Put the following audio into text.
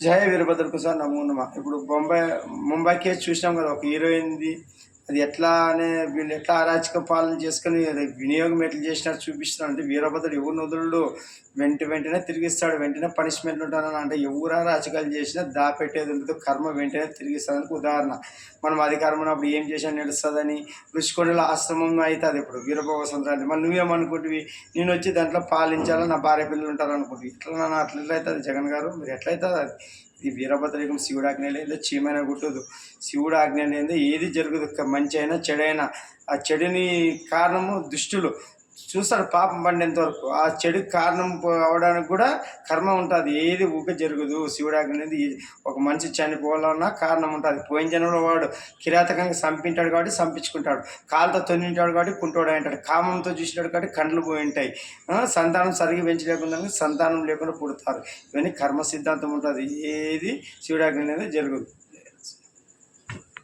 జయ వీరభద్ర ప్రసాద్ నమో నమః. ఇప్పుడు ముంబై కేసు చూసినాం కదా, ఒక హీరోయిన్‌ది. అది ఎట్లా అనే వీళ్ళు ఎట్లా అరాచక పాలన చేసుకొని అది వినియోగం ఎట్లా చేసినారు చూపిస్తున్నారు. అంటే వీరభద్రుడు ఎవరిని వదలడు. వెంటనే తిరిగిస్తాడు. వెంటనే పనిష్మెంట్ ఉంటానని అంటే ఎవరు అరాచకాలు చేసినా దాపెట్టేది ఉండదు. కర్మ వెంటనే తిరిగిస్తానికి ఉదాహరణ. మనం అధికారం ఉన్నప్పుడు ఏం చేసినా నడుస్తుందని ఋషికొండల ఆశ్రమం అవుతుంది ఇప్పుడు వీరభవ సంక్రాంతి. మళ్ళీ నువ్వేమనుకుంటువి, నేను వచ్చి దాంట్లో పాలించాలా, నా భార్య పిల్లలు ఉంటారు అనుకుంటువి. ఇట్లా అట్లా అవుతుంది జగన్ గారు, మీరు ఎట్లయితుంది అది. ఈ వీరభద్రయుగం శివుడు ఆజ్ఞ లేదు, చీమైనా గుట్టదు. శివుడు ఆజ్ఞ లేదు ఏది జరగదు. మంచి అయినా చెడైనా ఆ చెడుని కారణము దుష్టులు చూస్తాడు. పాపం పండేంత వరకు ఆ చెడుకి కారణం అవడానికి కూడా కర్మ ఉంటుంది. ఏది ఊక జరగదు. శివుడు ఆజ్ఞ అనేది ఒక మనిషి చనిపోవాలన్నా కారణం ఉంటుంది. పోయిన జనంలో వాడు కిరాతకంగా చంపింటాడు కాబట్టి చంపించుకుంటాడు, కాలుతో తొన్నింటాడు కాబట్టి కుంటోడు అంటాడు, కామంతో చూసినాడు కాబట్టి కండ్లు పోయి ఉంటాయి, సంతానం సరిగి పెంచలేకుండా సంతానం లేకుండా పుడతారు. ఇవన్నీ కర్మ సిద్ధాంతం ఉంటుంది. ఏది శివుడు ఆజ్ఞ అనేది జరగదు.